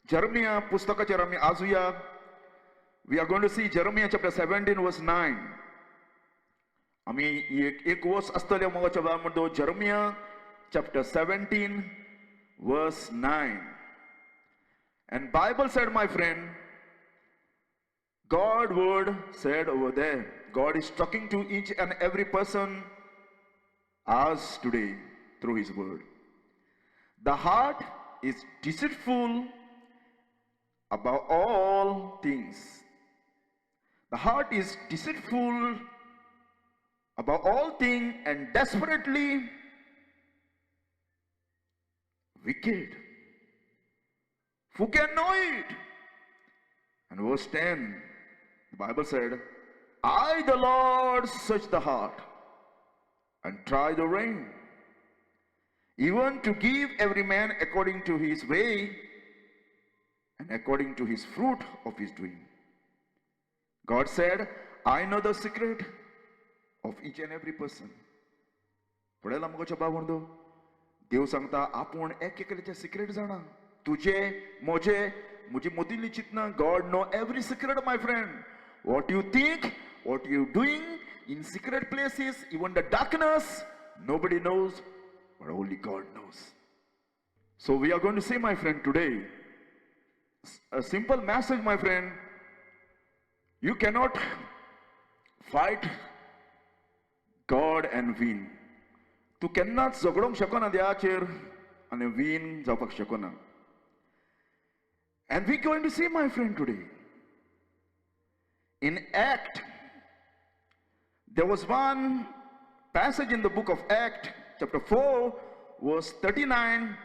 Jeremiah पुस्तकाचेर आमी आजुया. We are going to see Jeremiah chapter 17 verse 9. आमी एक वर्स आसतले मोगाच्या बाबा Jeremiah chapter 17 verse 9. And Bible said, my friend, God word said over there. God is talking to each and every person as today through his word. The heart is deceitful above all things. The heart is deceitful above all things and desperately wicked. Who can know it? And verse 10, the Bible said, I, the Lord, search the heart and try the rein, even to give every man according to his way and according to his fruit of his doing. God said, I know the secret of each and every person. पळयला मुगोच्या बाबंदो, देव सांगता आपूण एक एकल्याचे secrete जाणा. तुझे, मोजे, मुजी मोदीली चिंतना. God know every secret, my friend. What you think, what you doing in secret places, even the darkness, nobody knows, but only God knows. So we are going to see, my friend, today, a simple message, my friend. You cannot fight God and win. तू केन्नाच झगडोंक शकना देवाचेर आनी win जावपाक शकना. And we're going to see, my friend, today, in Act, there was one passage in the book of Act, chapter 4, verse 39.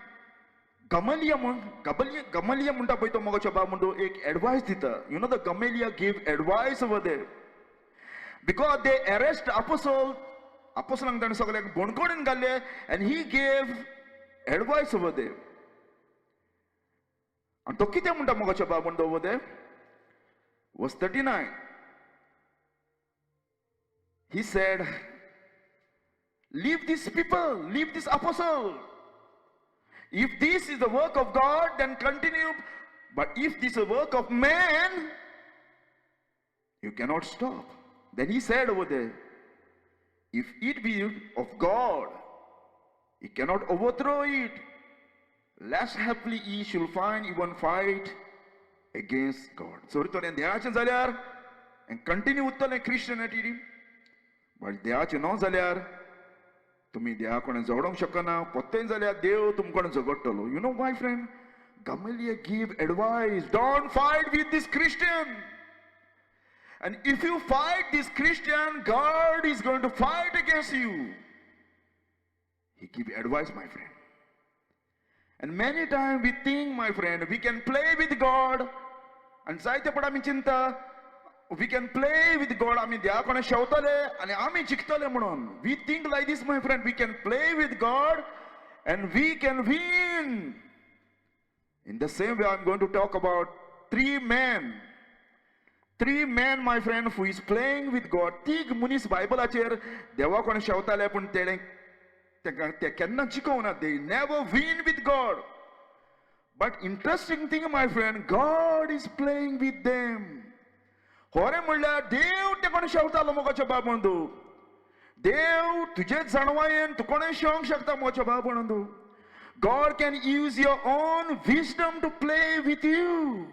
Gamaliel म्हणटा पळय तो मोगाच्या बाब म्हणटो एक advice दिता. You know, the Gamaliel gave advice over there. Because they arrest apostolaंक ताणें सगळ्यांक बोणकोडीन घाल्ले, and he gave advice over there. And तो कितें म्हणटा मोगाच्या बाब म्हणटो over there? Verse 39. He said, leave these people, leave this apostle. If this is the work of God, then continue. But if this is the work of man, you cannot stop. Then he said over there, if it be of God, he cannot overthrow it. Lest happily ye shall find even fight against God. So return देवाचें जाल्यार and continue उरतलें Christianity. But देवाचें न जाल्यार तुम्ही देवा कोणें जोडोंक शकना. पोत्तें जाल्यार देव तुमकोण झगडटलो. You know, my friend, Gamaliel gave advice. Don't fight with this Christian. And if you fight this Christian, God is going to fight against you. He gave advice, my friend. And many times we think, my friend, we can play with God. And जायते per आमी चिंता, we can play with God. आमी देवा कोणें शेवतले आनी आमी जिखतले म्हणून. We think like this, my friend. We can play with God and we can win. In the same way, I'm going to talk about three men. Three men, my friend, who is playing with God. तीग मुनीस बायबलाचेर देवा कोणें शेवताले पूण ते केन्ना जिखोवना. They never win with God. But interesting thing, my friend, God is playing with them. होरे म्हणल्यार देव ते कोण शेवतालो मोगाच्या बाबंदो. देव तुजेच जाणवायेन तूं कोणें शेवंक शकता मोगाच्या बाबंदो. God can use your own wisdom to play with you.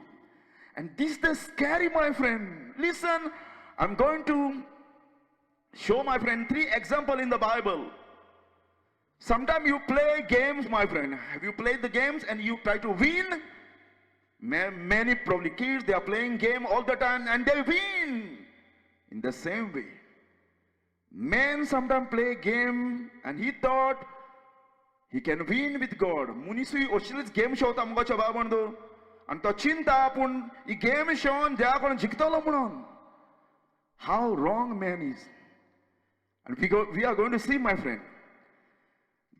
And this is the scary, my friend. Listen, I'm going to show, my friend, three examples in the Bible. Sometimes you play games, my friend. Have you played the games and you try to win? Many probably kids, they are playing game all the time and they win. In the same way, men sometimes play game and he thought he can win with God. Munisui oshilis game showta mugacha babando. And to chinta apun I game shown देवा कोण जिखतलो म्हणून. How wrong man is. And we are going to see, my friend.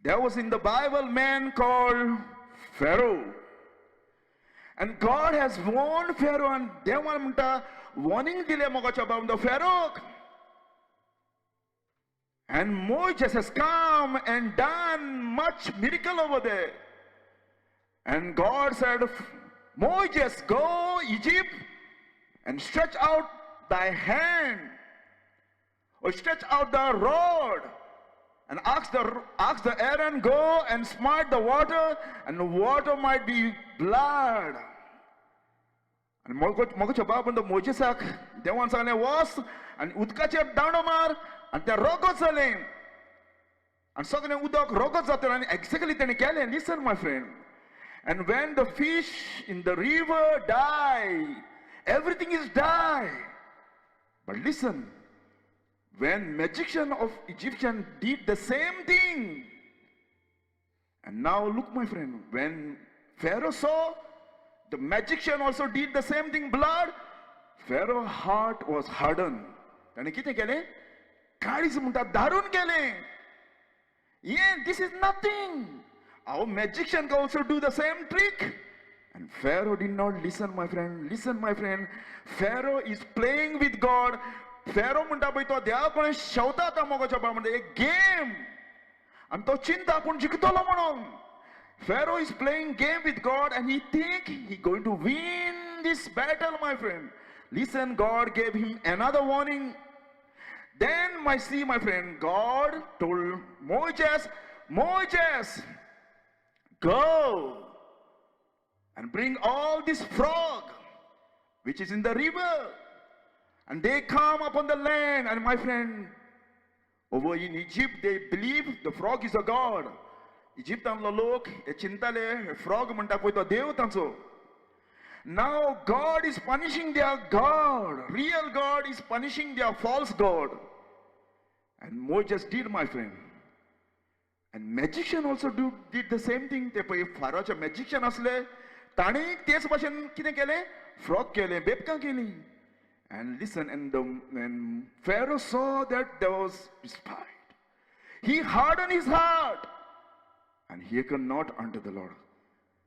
There was in the Bible man called Pharaoh. And God has warned Pharaoh and देवा म्हणटा warning दिले मोगाच्या बाबंदो Pharaoh. And Moses has come and done much miracle over there. And God said, Moses, go Egypt and stretch out thy hand, or stretch out the rod, and ask the Aaron, go and smite the water, and the water might be blood. And मग जबाबंद मोजेसाक देवान सांगलें वस आनी उदकाचेर दांडो मार आनी तें रोगत जालें आनी सगळें उदक रोगत जातलें आनी एक्झॅक्टली तेणें केलें. Listen, my friend. And when the fish in the river die, everything is die. But listen, when magician of Egyptian did the same thing, and now look, my friend, when Pharaoh saw the magician also did the same thing, blood, Pharaoh's heart was hardened. ताणें कितें केलें? काळीज म्हणटा दारून केलें. Yeah, this is nothing. Our magician can also do the same trick. And Pharaoh did not listen, my friend. Listen, my friend. Pharaoh is playing with God. Pharaoh म्हणटा पळय तो देवा कडेन शेवता तो मोगाच्या बा म्हणटा एक गेम. आनी तो चिंता आपूण जिखतलो म्हणून. Pharaoh is playing game with God and he think he going to win this battle, my friend. Listen, God gave him another warning. Then my friend, God told Moses, Moses, go and bring all this frog which is in the river, and they come upon the land. And my friend, over in Egypt they believe the frog is a god. इजिप्तांतलो लोक हे चिंताले frog म्हणटा पळय तो देव तांचो. Now God is punishing their God. Real God is punishing their false God. And Moses did, my friend. And magician also did the same thing. ते पळय फारोचे magician असले ताणें तेच भाशेन कितें केलें? फ्रॉग केलें, बेबकां केलीं. And listen, and Pharaoh saw that there was despite. He hardened his heart. And he could not unto the Lord.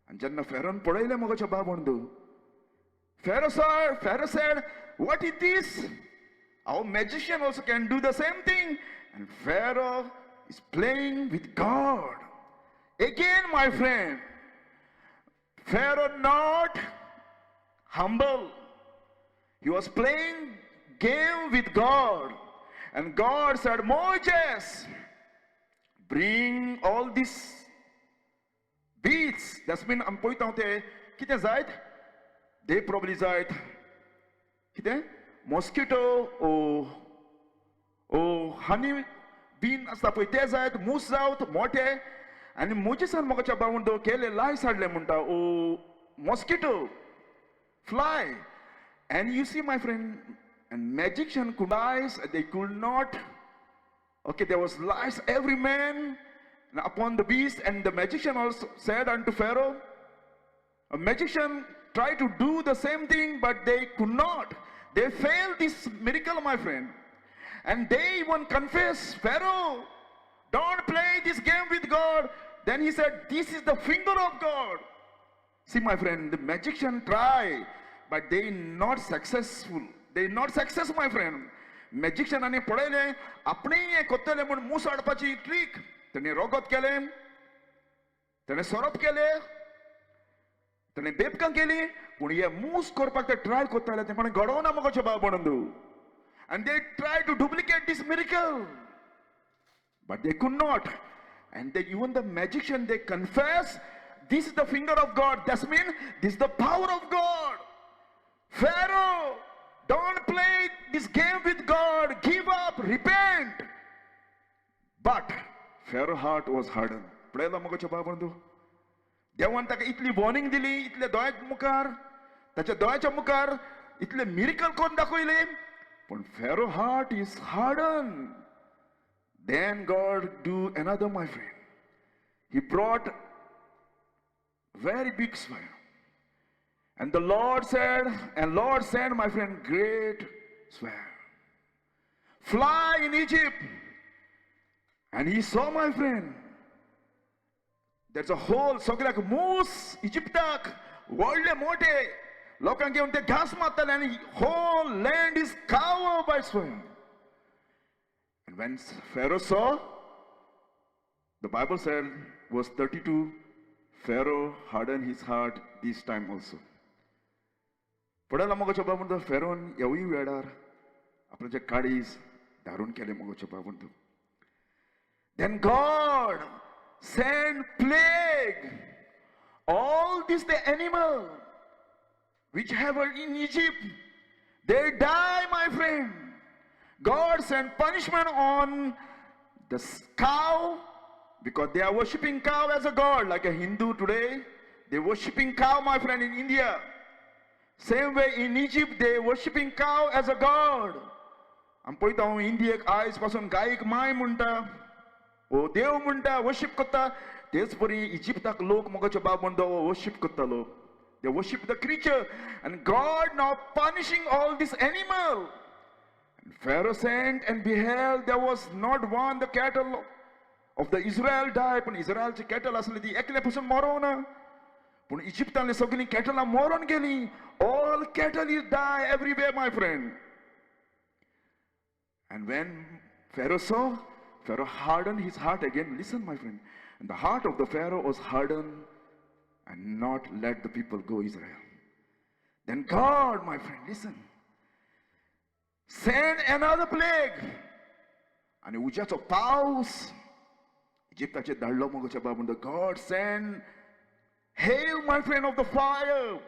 And जेन्ना फेरोन पळयलें मोगाच्या बाबंदू, Pharaoh said, what is this? Our magician also can do the same thing. And Pharaoh is playing with God. Again, my friend, Pharaoh not humble. He was playing game with God. And God said, Moses, bring all this beads. That's mean I'm pointing out there. Kite zayd? They probably zayd. Kite? Mosquito or honey bean asta poi te zayd moose zayd mote. And Moses and mogacha bawundo kele lies hadle munta o mosquito fly. And you see, my friend, and magician could lies, they could not. Okay, there was lies every man upon the beast, and the magician also said unto Pharaoh, a magician tried to do the same thing, but they could not. They failed this miracle, my friend. And they even confessed, Pharaoh, don't play this game with God. Then he said, this is the finger of God. See, my friend, the magician tried, but they not successful. They not success, my friend. Magician आणि पळयले आपणे हे कोत्तले म्हूण मूस हाडपाची trick. ताणें रोगत केलें, ताणें सोरोप केलें, ताणें बेबकां केलीं, पूण हे मूस करपाक ते ट्राय कोत्ताले ते पण घडोवना मोगाचे बाबणंदू. And they tried to duplicate this miracle, but they could not. And they, even the magician, they confess, this is the finger of God. That means this is the power of God. Pharaoh, don't play this game with God. Give up, repent. But Pharaoh's heart was hardened. पळयला मगोच्या बाबंदू. देवान ताका इतली warning दिली, इतले दोळ्या मुखार, ताच्या दोळ्याच्या मुखार इतले मिरेकल करून दाखयले. पण Pharaoh's heart is hardened. Then God do another, my friend. He brought very big sword. And the Lord said, and Lord sent, my friend, great sword. Fly in Egypt. And he saw, my friend, there's a whole, सगळ्याक मूस इजिप्टाक व्हडले मोठे लोकांक घेवन ते घास मारताले आणि whole land is covered by sword. And when Pharaoh saw, the Bible said, verse 32, Pharaoh hardened his heart this time also. पडला मोगाच्या बाबा म्हणतो फेरोन येवूय वेळार आपल्याचे काळीज दारून केले मोगाच्या बाबा म्हणतो. Then God sent plague. All this the animal which have in Egypt, they die, my friend. God sent punishment on the cow because they are worshipping cow as a god, like a Hindu today. They worshipping cow, my friend, in India. Same way in Egypt, they worshipping cow as a god. आम पळयता हांव इंडियेक आयज पासून गायक my म्हणटा ओ देव म्हणटा worship करता तेच परी इजिप्ताक लोक मोगाचे बाब म्हणटा वर्शिप करतालो. They worship the creature, and God now punishing all this animal. And Pharaoh sent, and beheld, there was not one the cattle of the Israel died. पण इस्रायलची cattle असली ती एकले पासून मरोना. पण इजिप्तांतली सगळी cattle मरून गेली. All cattle is die everywhere, my friend. And when Pharaoh saw, Pharaoh hardened his heart again. Listen, my friend. And the heart of the Pharaoh was hardened and not let the people go Israel. Then God, my friend, listen, send another plague. And उज्याचो पाऊस इजिप्ताचे धाडलो मोगाच्या बाबून. God sent hail, my friend, of the fire.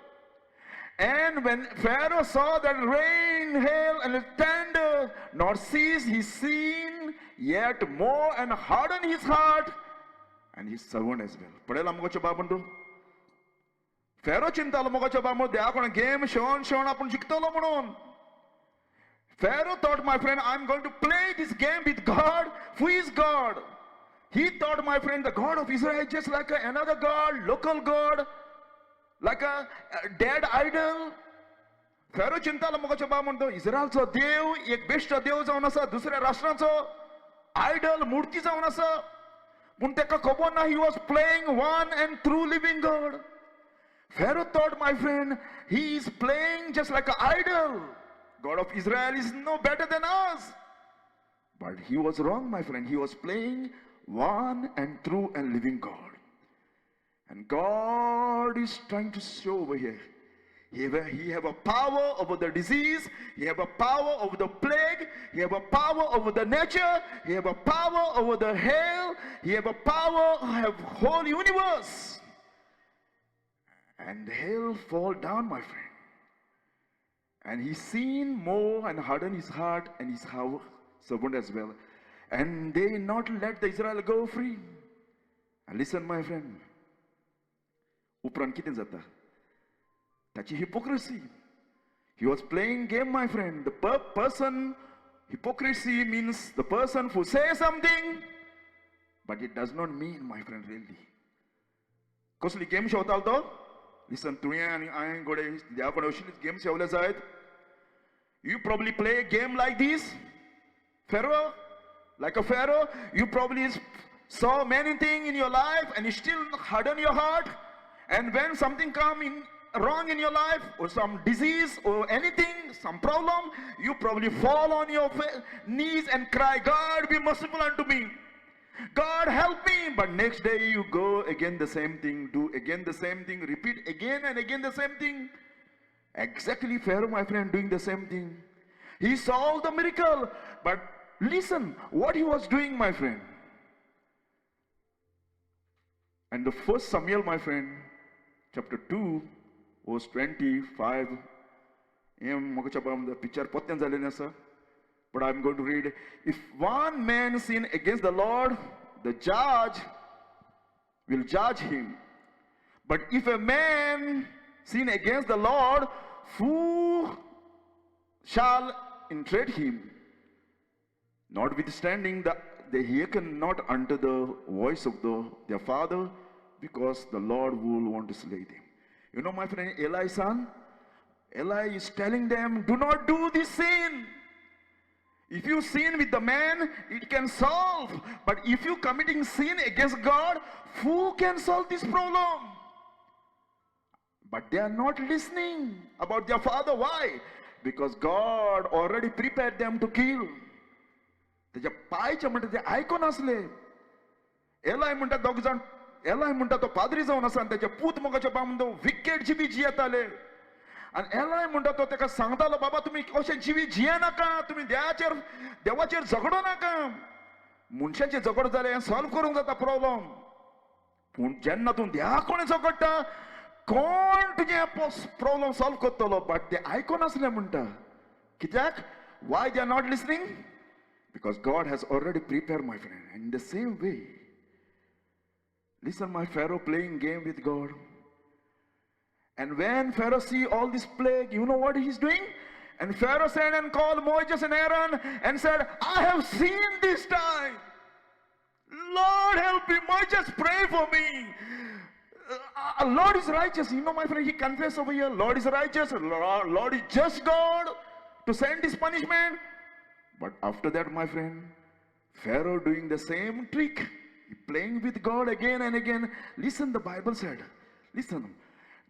And when Pharaoh saw that rain, hail, and thunder not cease, he seen yet more and hardened his heart and his servant as well. पडेला मोगाच्या बाबून. फेरो चिंतालो मोगाच्या बाबून देवा कोण game शेवण आपण जिखतलो म्हणून. Pharaoh thought, my friend, I'm going to play this game with God. Who is God? He thought, my friend, the God of Israel just like another God, local God, like a dead idol. Pharaoh चिंतालो मोगाच्या बाबा म्हणतो इस्रायलचो देव एक best देव जावन आसा, दुसऱ्या राष्ट्रांचो idol मूर्ती जावन आसा. पूण तेका खबर ना, he was playing one and true living God. Pharaoh thought, my friend, he is playing just like an idol. God of Israel is no better than us. But he was wrong, my friend. He was playing one and true and living God. And God is trying to show over here. He have a power over the disease. He have a power over the plague. He have a power over the nature. He have a power over the hell. He have a power of whole universe. And hell fall down, my friend. And he seen more and hardened his heart and his servant as well. And they not let the Israel go free. And listen, my friend. उपरांत कितें जाता? ताची hypocrisy. He was playing game, my friend. The person, hypocrisy means the person who says something, but it does not mean, my friend, really. कसली game शेवताल तो? Listen, तुवें आनी हांवें गोडे देवा कोण अशीच गेम शेवले जायत. You probably play a game like this, Pharaoh, like a Pharaoh. You probably saw many things in your life and you still harden your heart. And when something come in wrong in your life, or some disease or anything, some problem, you probably fall on your knees and cry, God, be merciful unto me. God, help me. But next day you go again the same thing, do again the same thing, repeat again and again the same thing. Exactly Pharaoh, my friend, doing the same thing. He saw the miracle, but listen what he was doing, my friend. And the first Samuel, my friend, chapter 2, verse 25. The picture but I'm going to read. If one man sin against the Lord, the judge will judge him. But if a man sin against the Lord, who shall entreat him? Notwithstanding, they hearken not unto the voice of their father, because the Lord will want to slay them. You know, my friend, Eli's son, Eli is telling them, do not do this sin. If you sin with the man, it can solve. But if you committing sin against God, who can solve this problem? But they are not listening about their father. Why? Because God already prepared them to kill. त्याच्या पायचे म्हणटा ते आयकोन असले. Alloy म्हणटा दोग जाण alloy म्हणटा तो पाद्री जावन आसा आनी त्याचे पूत मोगाच्या बामदो विकेट जी बी जियेताले. आनी एलाय म्हणटा तो ताका सांगतालो बाबा तुमी अशें जिवी जिये नाका तुमी देवाचेर झगडो नाका मनशाचेर झगड जालें सॉल्व करूंक जाता प्रॉब्लम पूण जेन्ना तूं देवा कोण झगडटा कोण तुजें प्रॉब्लम सॉल्व करतलो बट ते आयकोनासले म्हणटा कित्याक why they are not listening because God has already prepared my friend and in the same way listen my Pharaoh playing game with God and when Pharaoh see all this plague you know what he's doing and Pharaoh said and called Moses and Aaron and said I have seen this time Lord help me Moses pray for me Lord is righteous you know my friend he confessed over here Lord is righteous Lord is just God to send this punishment but after that my friend Pharaoh doing the same trick playing with God again and again listen the Bible said listen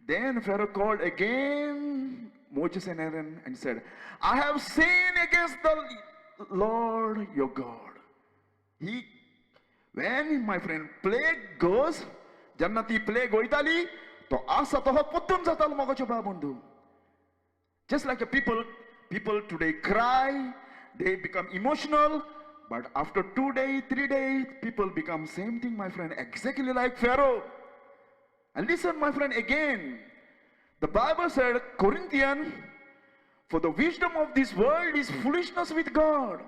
then Pharaoh called again Moses and Aaron and said I have sinned against the Lord your God when my friend plague goes jannati plague goitali to asa to pottum zatal mogocho babundu just like a people today cry they become emotional but after 2 days 3 days people become same thing my friend exactly like Pharaoh and listen my friend again the Bible said Corinthian for the wisdom of this world is foolishness with God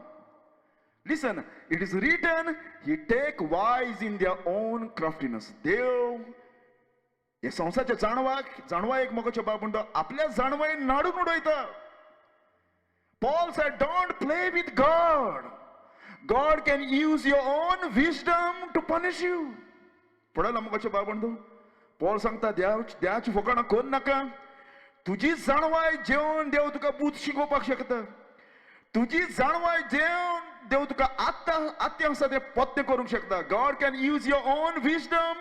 listen it is written he take wise in their own craftiness देव हे संसाराच्या जाणवा एक मोगोच्या बाबुंडो आपल्या जाणवायेन नाडून उडयता Paul said don't play with God can use your own wisdom to punish you पळयला मोगोच्या बाबुंडो Paul सांगता देवाची फकाणां कोण नाका तुजी जाणवाय जेवन देव तुका बूथ शिकोवपाक शकता तुजी जाणवाय जेवन देव तुका आत्ते आसा ते पत्ते करूंक शकता God can use your own wisdom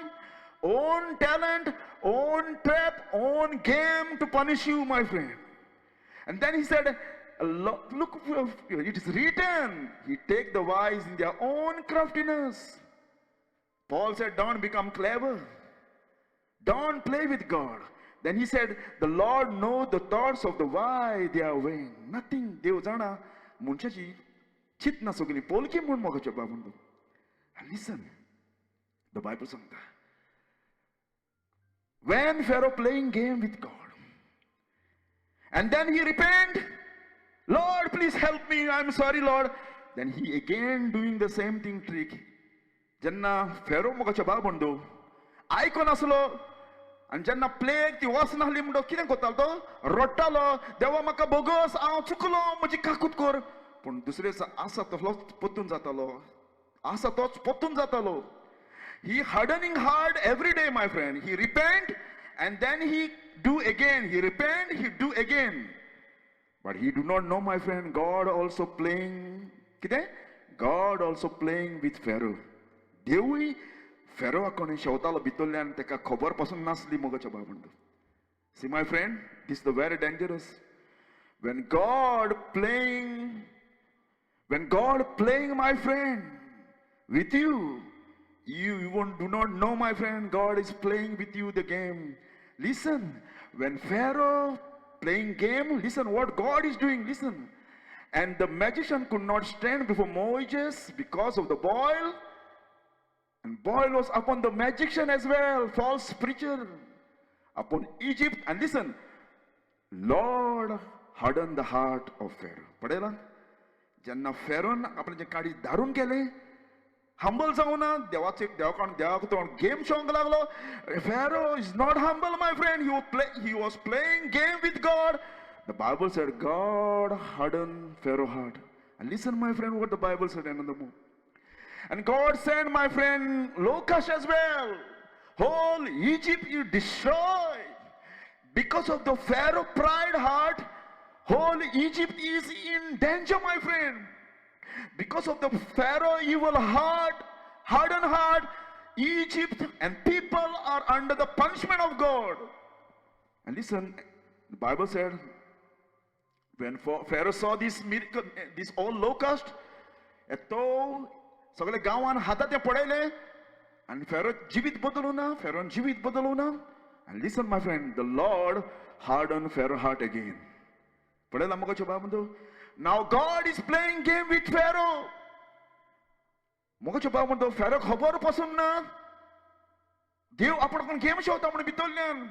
own talent own trap own game to punish you my friend and then he said look it is written he take the wise in their own craftiness Paul said don't become clever don't play with God then he said the Lord knows the thoughts of the wise they are weighing nothing देव जाणा मनशाची चिंतना सगळी पोलकी म्हूण मोगोच्या बाबुंडो and listen the Bible सांगता when Pharaoh playing game with God and then he repent Lord please help me I'm sorry Lord then he again doing the same thing trick jenna Pharaoh mogacha babundo आयकोन आसलो आनी जेन्ना plague ती वचना आहली म्हणटो कितें कोत्तालो तो रडटालो देवा म्हाका बोगस हांव चुकलो म्हजी काकूट कर पूण दुसरे दिसा आसा तसलोच पोत्तून जातालो आसा तोच पोत्तून जातालो he hardening heart every day my friend he repent and then he do again he repent he do again but he do not know my friend God also playing kide God also playing with Pharaoh देवूय फेरो कोणी शेवतालो भितरल्यान तेका खबर पासून नासली मोगाच्या बाबंडो see my friend this is the very dangerous when God playing my friend with you you even do not know my friend God is playing with you the game listen when Pharaoh playing game listen what God is doing listen and the magician could not stand before Moses because of the boil and boil was upon the magician as well false preacher upon Egypt and listen Lord hardened the heart of Pharaoh पडेला जेन्ना फेरोन आपले जे काडी धारून केले humble जावना देवाको game शोंक लागलो Pharaoh is not humble my friend he was playing game with God the Bible said God hardened Pharaoh's heart and listen my friend what the Bible said another more and God sent my friend locusts as well whole Egypt you destroyed because of the Pharaoh pride heart whole Egypt is in danger my friend because of the Pharaoh evil heart hardened heart Egypt and people are under the punishment of God and listen the Bible said when Pharaoh saw this miracle this all locust तो सगळे गांवान हातात ते पडयले आणि फेरो जिवीत बदलूना फेरोन जिवीत बदलूना And listen, my friend, the Lord hardened Pharaoh's heart again. Now God is playing game with Pharaoh. Pharaoh khabar pasun na. Dev apna game shota apne bitolyan.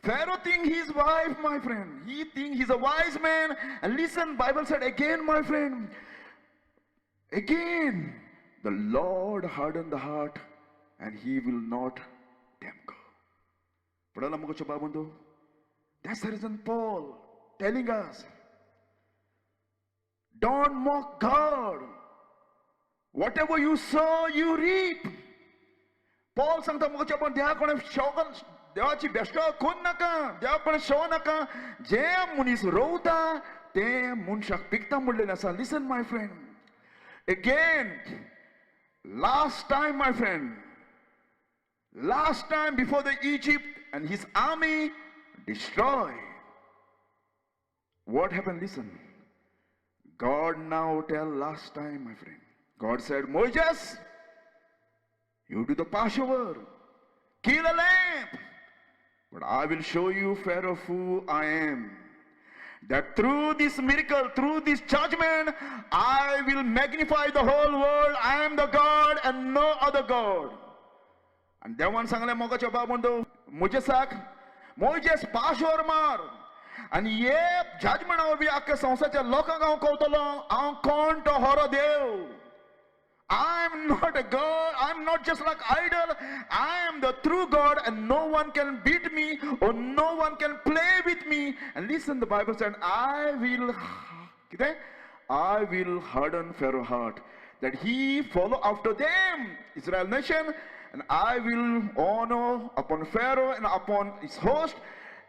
Pharaoh think he's wife, my friend. He think he's a wise man. And listen, Bible said again, my friend. Again, the Lord hardened the heart, and He will not let them go. That's the reason Paul telling us, don't mock God. Whatever you sow, you reap. Paul सांगता मुझे पण देहा कोणे शौकन देवाची best कोण नका देवा पण show नका जे मुनीस रोवता ते मनशाक पिकता म्हणलेले आसा. Listen, my friend. Again, last time, my friend, last time before the Egypt and his army destroyed, what happened? Listen, God now tell last time, my friend. God said, Moses, you do the Passover, kill a lamb, but I will show you, Pharaoh, who I am. That through this miracle, through this judgment, I will magnify the whole world. I am the God and no other God. And देवान सांगले मोगा चबा म्हणतो Moses Passover मार आणि ये judgment हांव आख्या संवसाराच्या लोकांक हांव कवतलो हांव कोण तो हरो देव. I'm not a God, I'm not just like idol, I am the true God and no one can beat me or no one can play with me. And listen, the Bible said, I will harden Pharaoh's heart, that he follow after them, Israel nation, and I will honor upon Pharaoh and upon his host,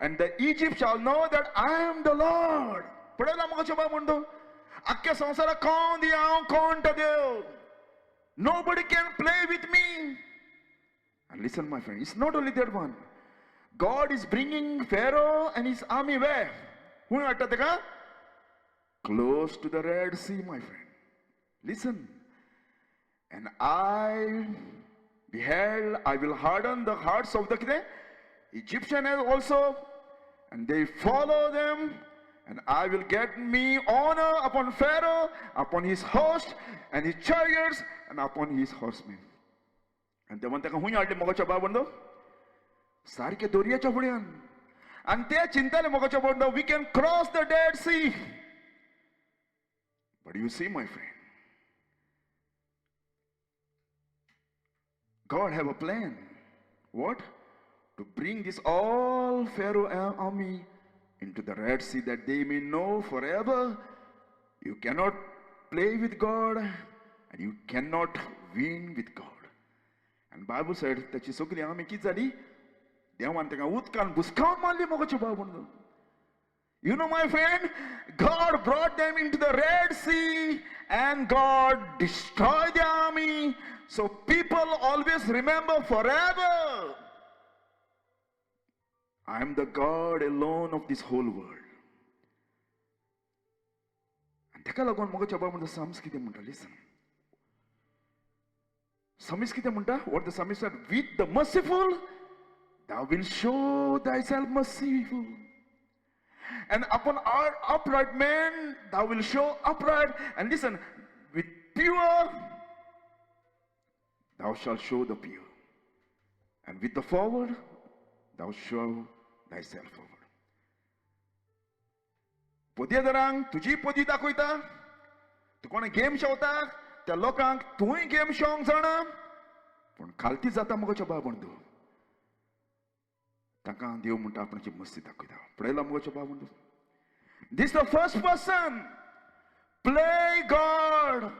and the Egypt shall know that I am the Lord. पढ़ेला मग चबा मुंडो, अक्के संसारा कौन दिया कौन टदेव. Nobody can play with me. And listen, my friend, it's not only that one. God is bringing Pharaoh and his army where? Close to the Red Sea, my friend. Listen. And I beheld, I will harden the hearts of the Egyptians also, and they follow them. And I will get me honor upon Pharaoh, upon his host, and his chariots, and upon his horsemen. And they want to come here. Mogacha babando. Sarike doriya chabudyan. And they chintale mogacha babando. We can cross the Dead Sea. But you see, my friend, God have a plan. What? To bring this all Pharaoh army into the Red Sea, that they may know forever you cannot play with God and you cannot win with God. And Bible said that sogli army kids zali dewan tanga utkan buskan malli mogachu babundu. You know, my friend, God brought them into the Red Sea and God destroyed the army. So people always remember forever, I am the God alone of this whole world. And taka lagun moga chaba munda samskite munda. Listen. Samskite munda, what the psalmist said, with the merciful, thou wilt show thyself merciful. And upon our upright men, thou wilt show upright. And listen, with pure, thou shalt show the pure. And with the forward, thou show thyself forward. Podiedarang, tuji podi dakoita, tu कोणे game शोवता त्या लोकांक तूंय game शोवंक जाणा पण खालती जाता मुगोच्या बाबंदू ताका देव म्हणटा आपणाची मस्ती दाखयता पळयला मुगोच्या बाबंदू. This the first person. Play God,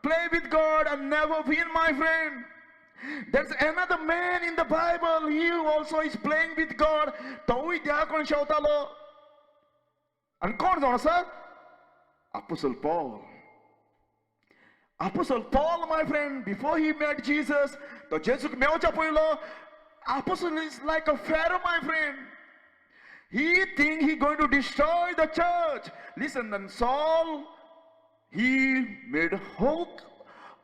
play with God and never win, my friend. There's another man in the Bible. He also is playing with God. तोय त्या कोण शोवतालो आणि कोण जाणा sir? Apostle Paul. Apostle Paul, my friend, before he met Jesus, तो जेजूक मेवच्या पयलो, Apostle is like a Pharaoh, my friend. He think he going to destroy the church. Listen, and Saul, he made hope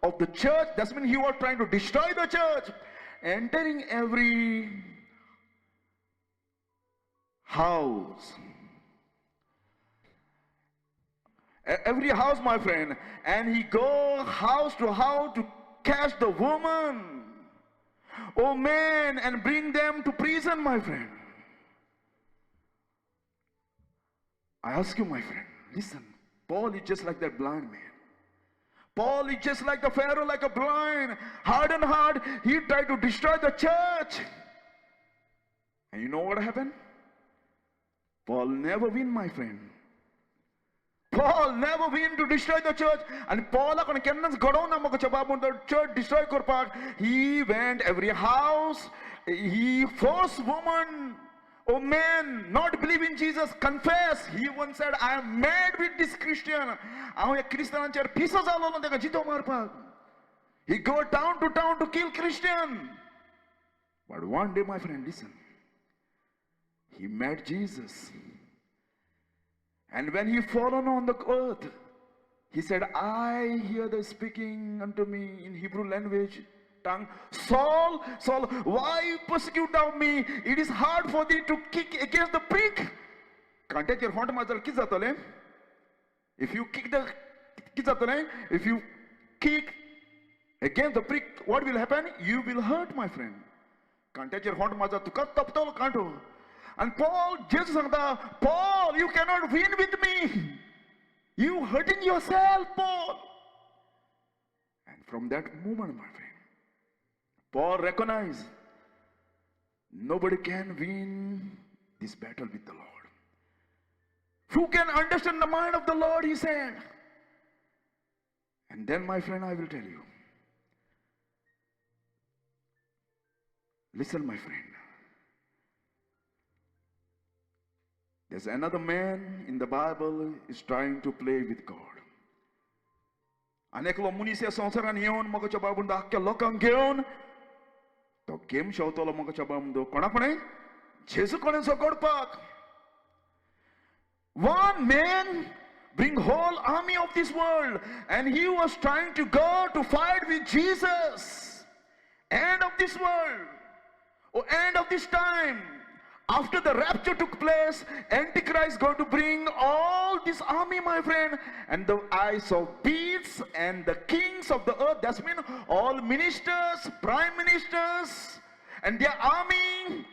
of the church. That means he was trying to destroy the church, entering every house. Every house, my friend. And he go house to catch the woman, oh man, and bring them to prison, my friend. I ask you, my friend, listen, Paul is just like that blind man. Paul is just like the Pharaoh, like a blind, hardened heart. He tried to destroy the church. And you know what happened? Paul never win, my friend. Paul never win to destroy the church. And Paul akon kennas godona mako chababon the church destroy korpak. He went every house. He forced woman, oh man, not believe in Jesus, confess. He once said, I am mad with this Christian. He go town to kill Christian. But one day, my friend, listen. He met Jesus. And when he fallen on the earth, he said, I hear the speaking unto me in Hebrew language, tongue, Saul, Saul, why persecute thou me? It is hard for thee to kick against the prick. Can't take your hand, mazal kizatale. If you kick the kizatale, if you kick against the prick, what will happen? You will hurt, my friend. Can't take your hand, mazal tu kat taptol kanto. And Paul, Jesus said, Paul, you cannot win with me. You hurting yourself, Paul. And from that moment, my friend, Paul recognized nobody can win this battle with the Lord. Who can understand the mind of the Lord, he said. And then, my friend, I will tell you. Listen, my friend. There's another man in the Bible is trying to play with God. Aneklo munisia sonsaran yon mako chababun da hakya lokang geon. To game show to lo mako chabam do kona kone Jesu kone so godpak. One man bring whole army of this world, and he was trying to go to fight with Jesus. End of this world, or end of this time. After the rapture took place, Antichrist is going to bring all this army, my friend, and the eyes of beasts and the kings of the earth. That's mean all ministers, prime ministers, and their army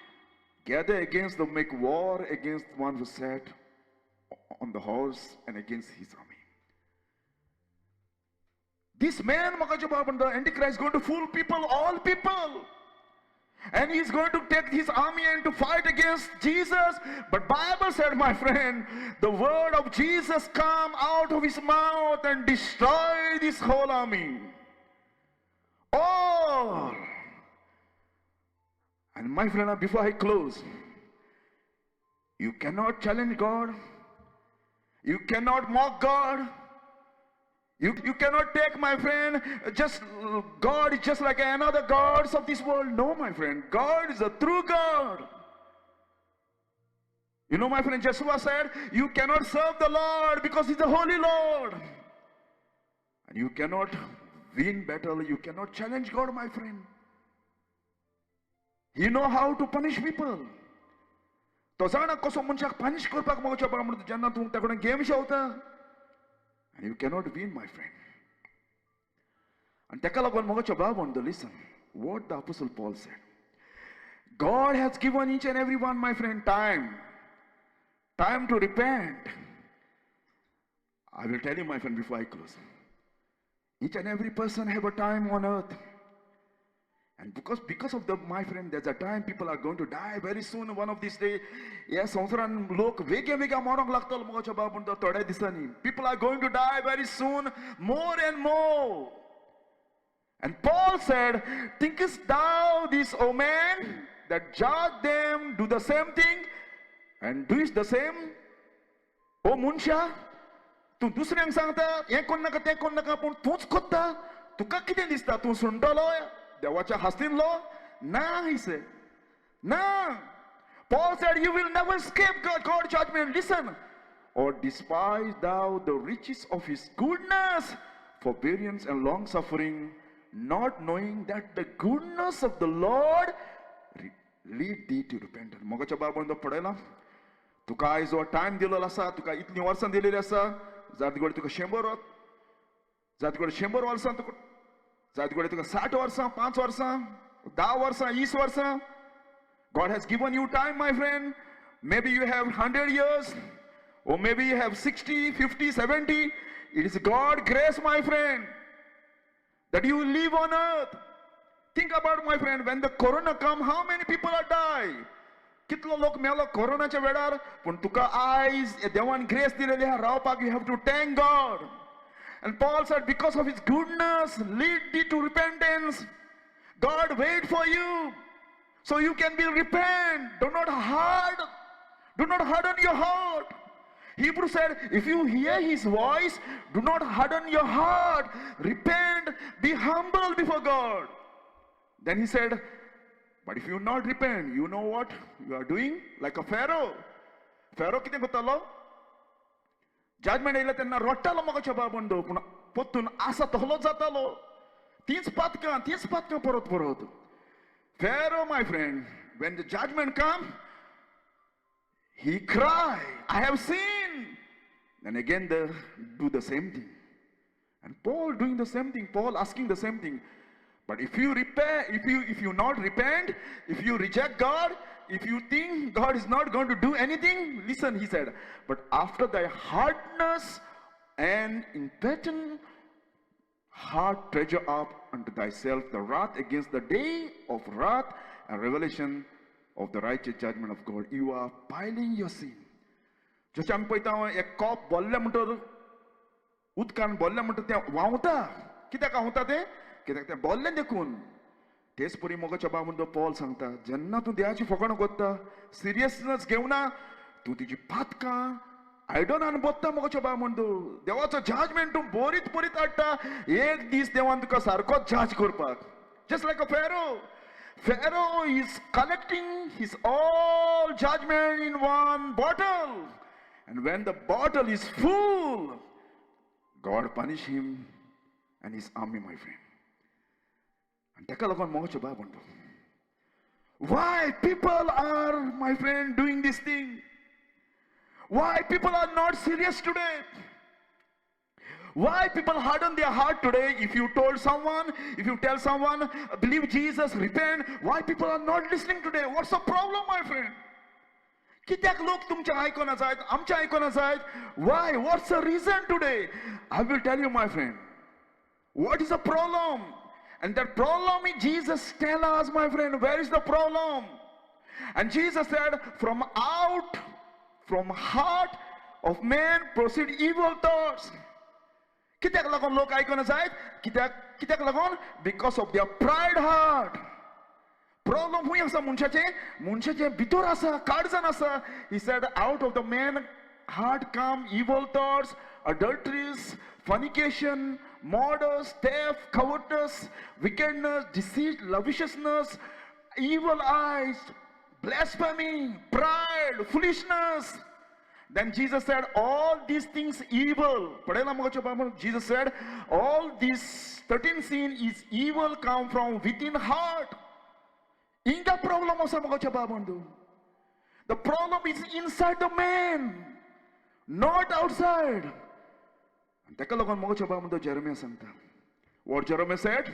gather against the make war against one who sat on the horse and against his army. This man, the Antichrist, is going to fool people, all people. And he's going to take his army and to fight against Jesus. But Bible said, my friend, the word of Jesus come out of his mouth and destroy this whole army. All. And my friend, before I close, you cannot challenge God. You cannot mock God. You cannot take, my friend, just God is just like another gods of this world. No, my friend, God is a true God. You know, my friend, Joshua said, you cannot serve the Lord because he's the holy Lord. And you cannot win battle. You cannot challenge God, my friend. He know how to punish people. To sana ko munchak punish korpak mo chaba mo janna tung takon game show ta. And you cannot win, my friend. And takalagon mo chaba to listen what the Apostle Paul said. God has given each and every one, my friend, time to repent. I will tell you, my friend, before I close. Each and every person have a time on earth. And because of the, my friend, there's a time people are going to die very soon. One of these days, yes, people are going to die very soon, more and more. And Paul said, thinkest thou this, O man, that judge them, do the same thing, and doest the same? O munsha, tu dusre ang sangta, yan kon naka pun tuns kotta, tu kakiten dista tu sundalo. Dewacha hastin lo? Nah, he said. Nah. Paul said, you will never escape God's judgment. Listen. Or despise thou the riches of his goodness, forbearance and long suffering, not knowing that the goodness of the Lord lead thee to repentance. Moga chaba bondo padela. तुका आयज हो time दिलेलो आसा, तुका इतलीं वर्सां दिलेलीं आसा, जात घडये तुका 100 जात घडये 100 वर्सां, तुका जात घडये तुका 60 वर्सां, 5 वर्सां, 10 वर्सां, 20 वर्सां. God has given you time, my friend. Maybe you have 100 years, or maybe you have 60, 50, 70. It is God's grace, my friend, that you live on earth. Think about, my friend, when the corona come, how many people are die? कितलो लोक मेलो कोरोनाच्या वेळार. पण तुका आयज देवान grace दिलेली आहा रावपाक. You have to thank God. And Paul said, because of his goodness, lead thee to repentance. God wait for you, so you can be repent. Do not harden your heart. Hebrew said, if you hear his voice, do not harden your heart. Repent, be humble before God. Then he said, but if you not repent, you know what you are doing? Like a Pharaoh. Pharaoh कितें करतालो? Judgment येयला तेन्ना रडटालो मोगाच्या बाबंदो, पूण पोत्तून आसा तसलोच जातालो. तीच पातकां परत. Pharaoh, my friend, when the judgment come, he cry, I have sinned. Then again they do the same thing. And Paul doing the same thing, Paul asking the same thing. But if you repent, if you not repent, if you reject God, if you think God is not going to do anything, listen, he said, but after thy hardness and impotent heart treasure up unto thyself the wrath against the day of wrath and revelation of the righteous judgment of God. You are piling your sin. जशें आमी पळयता एक corp बोल्ले म्हणटोर उदकान बोल्ले म्हणटोर तें व्हांवता. कित्याक व्हांवता तें? कित्याक तें बोल्लें देखून. तेच परी मोगाच्या बाबंदो पॉल सांगता, जेन्ना तूं देवाची फकाणां करता, सिरियसनेस घेवना, तूं तिची पातकां आयडनान बोत्ता मोगाच्या बाबंदो. देवाचो जजमेंट तूं बोरीत हाडटा. एक दीस देवान तुका सारकोच जज करपाक. Just like a pharaoh. Pharaoh is collecting his all judgment in one bottle. And when the bottle is full, God punish him and his army, my friend. And take a look on mogacha babandu. Why people are, my friend, doing this thing? Why people are not serious today? Why people harden their heart today? If you tell someone, believe Jesus, repent, why people are not listening today? What's the problem, my friend? कित्याक लोक तुमच्या आयकोना जायत, आमच्या आयकोना जायत? Why? What's the reason today? I will tell you, my friend. What is the problem? And that problem is Jesus tell us, my friend, where is the problem? And Jesus said, from heart of man proceed evil thoughts. कित्याक लागून लोक आयकोना जायत? कित्याक लागून? Because of their pride heart. Problem हुंय आसा मनशाचे भितर आसा, काळजान आसा. He said, out of the man heart come evil thoughts, adulteries, fornication, murders, theft, covetous, wickedness, deceit, lasciviousness, evil eyes, blasphemy, pride, foolishness. Then Jesus said, all these things evil. Jesus said, all these 13 sins is evil come from within heart. Inga problem asa mogacha babandu. The problem is inside the man, not outside. And take a look on mogacha babandu Jeremiah santa. What Jeremiah said?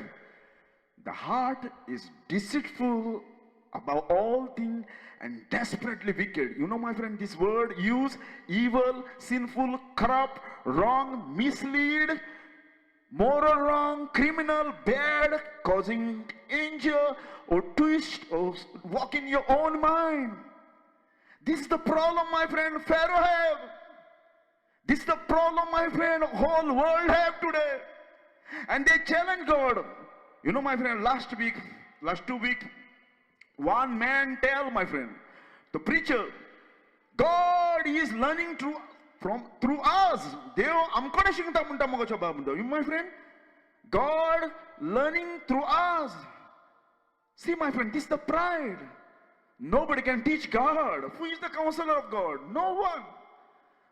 The heart is deceitful above all things and desperately wicked. You know, my friend, this word use evil, sinful, corrupt, wrong, mislead, moral wrong, criminal, bad, causing injury or twist or walk in your own mind. This is the problem, my friend, Pharaoh have. This is the problem, my friend, whole world have today. And they challenge God. You know, my friend, last 2 weeks, one man tell, my friend, the preacher, God is learning through us. You, my friend, God learning through us. See, my friend, this is the pride. Nobody can teach God. Who is the counselor of God? No one.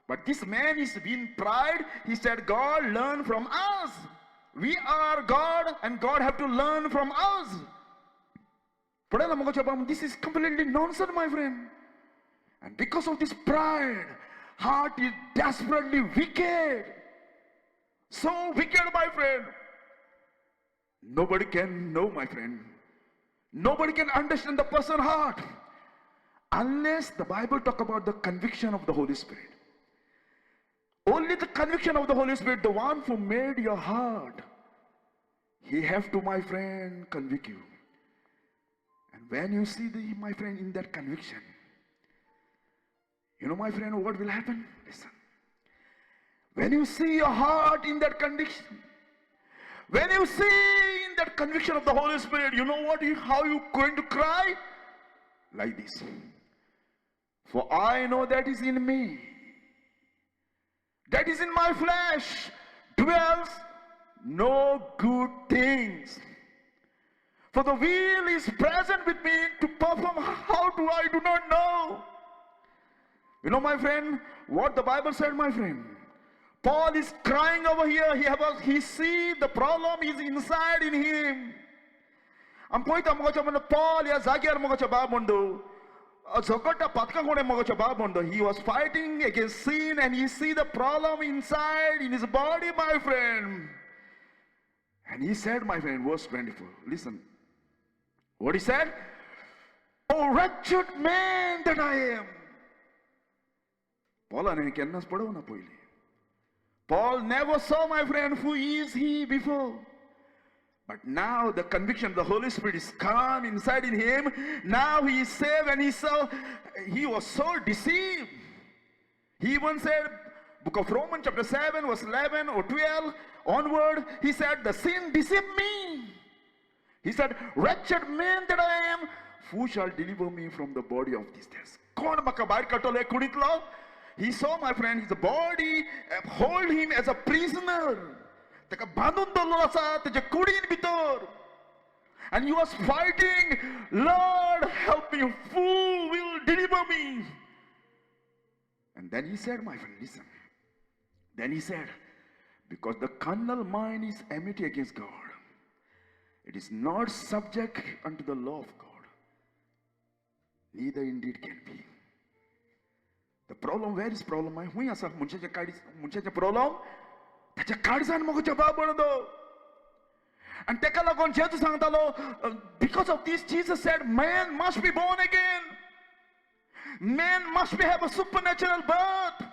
But this man is in pride. He said, God learn from us. We are God and God have to learn from us. This is completely nonsense, my friend. And because of this pride, heart is desperately wicked. So wicked, my friend. Nobody can know, my friend. Nobody can understand the person's heart unless the Bible talk about the conviction of the Holy Spirit. Only the conviction of the Holy Spirit, the one who made your heart, he have to, my friend, convict you. And when you see my friend, in that conviction, you know, my friend, what will happen? Listen. When you see your heart in that conviction, when you see in that conviction of the Holy Spirit, you know what? How you going to cry? Like this. For I know that is in me, that is in my flesh, dwells no good things. For the will is present with me to perform. How do I do not know? You know, my friend, what the Bible said, my friend. Paul is crying over here. He see the problem is inside in him. Am poita mogocha mona Paul ya zagiar mogocha babondo. Zokota patka kone mogocha babondo. He was fighting against sin and he see the problem inside in his body, my friend. And he said, my friend, verse 24. Listen. What he said? Oh, wretched man that I am. Paul never saw, my friend, who is he before. But now the conviction of the Holy Spirit is come inside in him. Now he is saved and he was so deceived. He even said, book of Romans chapter 7 verse 11 or 12 onward, he said, the sin deceived me. He said, wretched man that I am, who shall deliver me from the body of this death? He saw, my friend, his body hold him as a prisoner. And he was fighting, Lord, help me, who will deliver me? And then he said, my friend, listen. Then he said, because the carnal mind is enmity against God. It is not subject unto the law of God. Neither indeed can be. The problem, where is problem? Hui asa munchecha problem. Tacha kadsan mogocha babodo. And take a look on Jesus sangtalo. Because of this, Jesus said, man must be born again. Man must have a supernatural birth.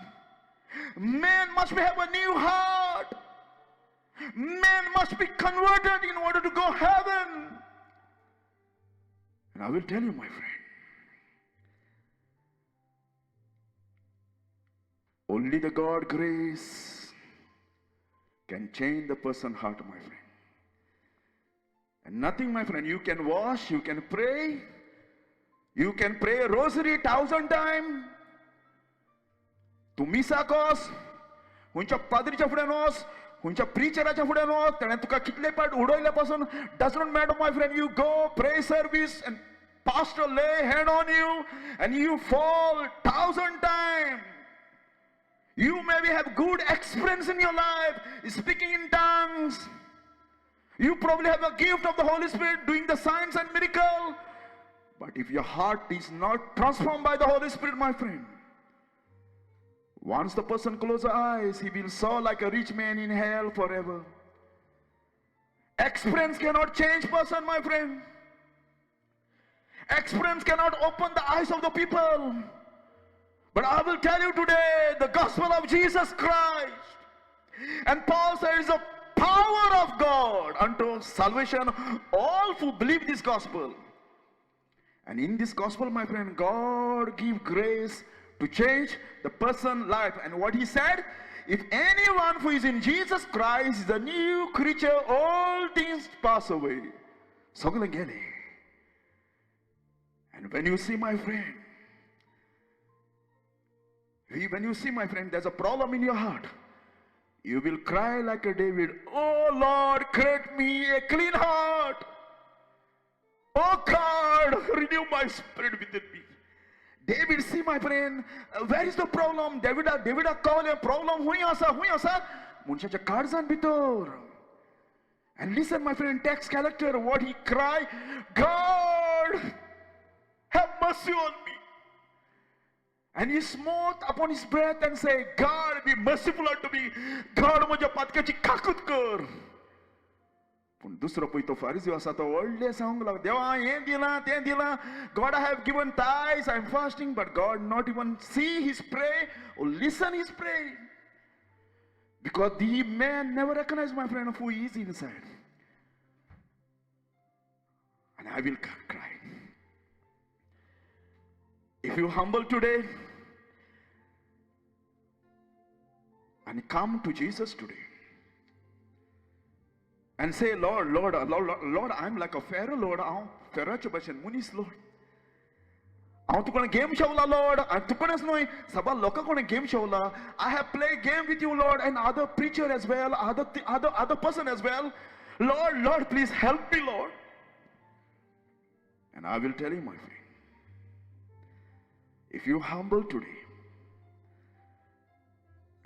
Man must have a new heart. Man must be converted in order to go heaven. And I will tell you, my friend, only the God grace can change the person's heart, my friend. And nothing, my friend, you can wash, you can pray a rosary 1,000 times. Tu misa kos, huncha padri chafrenos, huncha preacher chafrenos, and tuka kitle part udoile person does not matter, my friend. You go pray service and pastor lay hand on you and you fall 1,000 times. You maybe have good experience in your life, speaking in tongues. You probably have a gift of the Holy Spirit doing the signs and miracle. But if your heart is not transformed by the Holy Spirit, my friend, once the person closes his eyes, he will soar like a rich man in hell forever. Experience cannot change person, my friend. Experience cannot open the eyes of the people. But I will tell you today, the gospel of Jesus Christ. And Paul says, the power of God unto salvation, all who believe this gospel. And in this gospel, my friend, God give grace to change the person's life. And what he said, if anyone who is in Jesus Christ is a new creature, all things pass away. And when you see, my friend, there's a problem in your heart, you will cry like a David, oh Lord, create me a clean heart. Oh God, renew my spirit within me. David, see, my friend, where is the problem? David call a problem. Hui asa. Munchacha kadsan bitor. And listen, my friend, text character, what he cried, God, have mercy on me. And he smote upon his breath and said, God, be merciful unto me. God, माझ्या पातक्याची काकूत कर. पण दुसरा पळय तो फारिसी असा तो व्हडले सांगूंक लागलो, देवा हें दिलां तें दिलां. God, I have given tithes, I am fasting, but God not even see his pray or listen his pray. Because the man never recognized, my friend, who he is inside. And I will cry. If you humble today and come to Jesus today and say, Lord, Lord, Lord, Lord, I'm like a Pharaoh, Lord. I'm Pharaohच्या भाशेन मनीस, Lord. हांव तुका game शेवला, Lord. And तुकडेच न्हय, सबा लोकां कोणे game शेवला. I have played game with you, Lord, and other preacher as well, other person as well. Lord, Lord, please help me, Lord. And I will tell you, my friend, if you humble today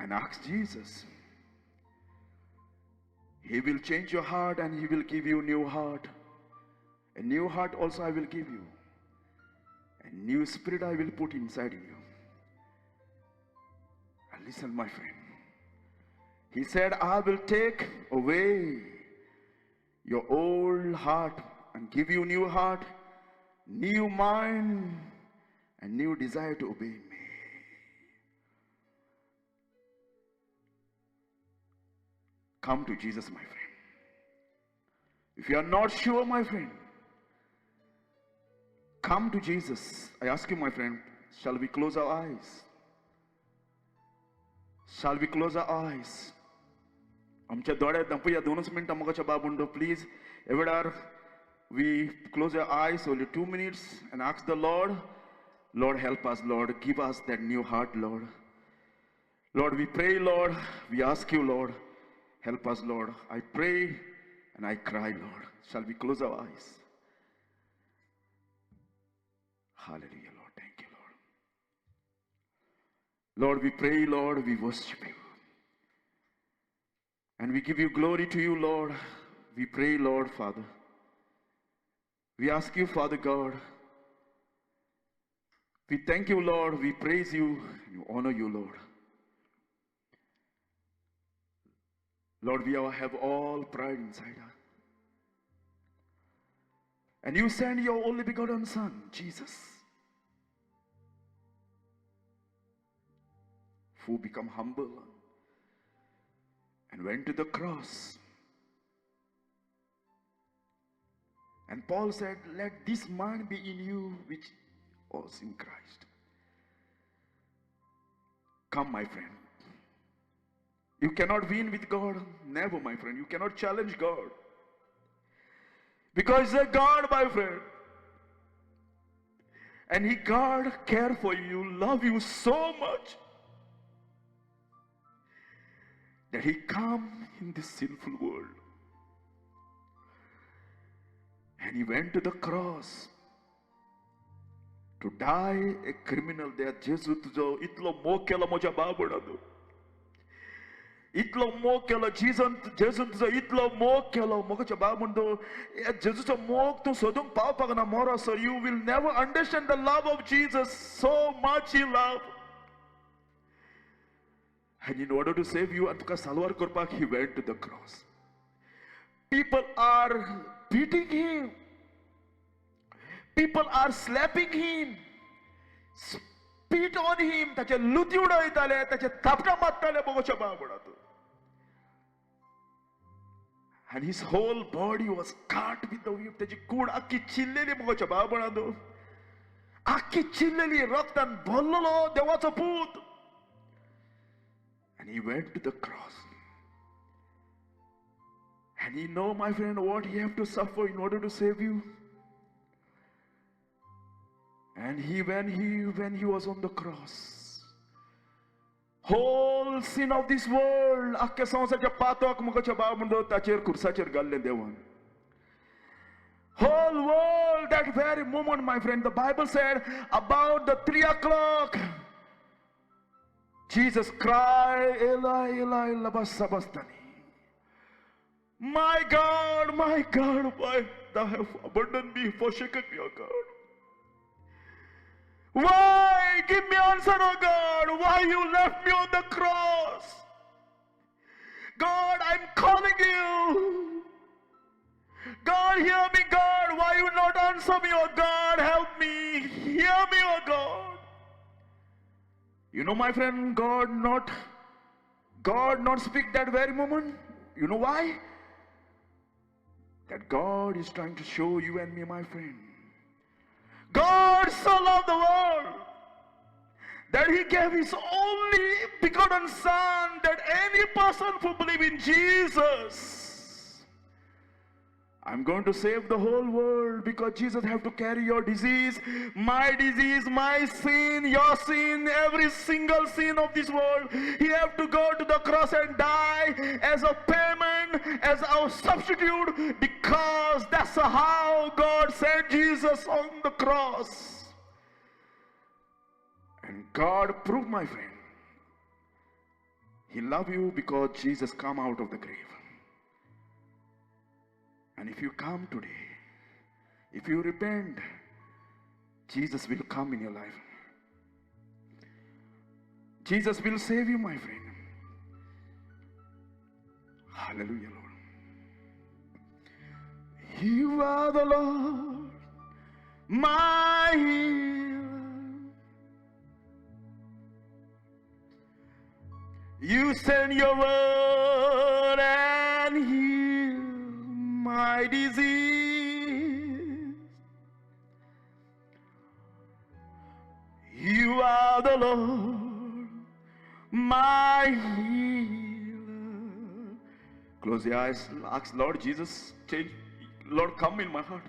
and ask Jesus, he will change your heart and he will give you a new heart. A new heart also I will give you. A new spirit I will put inside you. And listen, my friend. He said, I will take away your old heart and give you a new heart, new mind, and new desire to obey me. Come to Jesus, my friend. If you are not sure, my friend, come to Jesus. I ask you, my friend, shall we close our eyes? Shall we close our eyes? आमच्या दोळ्यात दांपया 2 मिनिटां मोगाच्या बाबुंडो, please. एवढार we close our eyes only 2 minutes and ask the Lord, Lord, help us, Lord. Give us that new heart, Lord. Lord, we pray, Lord. We ask you, Lord. Help us, Lord. I pray and I cry, Lord. Shall we close our eyes? Hallelujah, Lord. Thank you, Lord. Lord, we pray, Lord. We worship you. And we give you glory to you, Lord. We pray, Lord, Father. We ask you, Father God. We thank you, Lord. We praise you. We honor you, Lord. Lord, we have all pride inside us. And you send your only begotten Son, Jesus, who become humble and went to the cross. And Paul said, let this mind be in you which was in Christ. Come, my friend. You cannot win with God. Never, my friend. You cannot challenge God. Because He's a God, my friend. And He, God, care for you, love you so much that He come in this sinful world. And He went to the cross to die a criminal death. Jesus tujo itlo मोग केला माझ्या बाबडानो. इतलो मोग केलो जेजून तुजो इतलो मोग केलो मोगाच्या बाबडो. जेजूचो मोग तूं सोदूंक पावपाक ना मोरो. So you will never understand the love of Jesus. So much He loved. And in order to save you and tuka salvar korpak, He went to the cross. People are beating Him. People are slapping Him. Spit on Him. ताचे लुती उडयताले, ताचे थापटां मारताले मोगाच्या बाबडांत. And His whole body was cut with the whip. ताची कूड आख्खी चिल्लेली मोगाच्या बाबडांत. आख्खी चिल्लेली रक्तान भरलेलो देवाचो पूत. And He went to the cross. And He know, my friend, what He have to suffer in order to save you. And when he was on the cross, whole sin of this world, आख्ख्या संवसाराच्या पातक मुखाच्या बाबडो ताचेर खुर्साचेर घाल्लें देवान. Whole world, that very moment, my friend, the Bible said about the 3 o'clock, Jesus cried, Eli, Eli, lama sabachthani. My God, why thou have abandoned me, forsaken me, O God. Why? Give me answer, oh God. Why you left me on the cross? God, I'm calling you. God, hear me, God. Why you not answer me, oh God? Help me. Hear me, oh God. You know, my friend, God not speak that very moment. You know why? That God is trying to show you and me, my friend. God so loved the world that He gave His only begotten Son, that any person who believes in Jesus, I'm going to save the whole world, because Jesus have to carry your disease, my sin, your sin, every single sin of this world. He have to go to the cross and die as a payment, as our substitute, because that's how God sent Jesus on the cross. And God proved, my friend, He love you because Jesus come out of the grave. And if you come today, if you repent, Jesus will come in your life. Jesus will save you, my friend. Hallelujah, Lord. You are the Lord, my healer. You send your word and heal my disease. You are the Lord, my healer. Close your eyes. Ask Lord Jesus, change. Lord, come in my heart.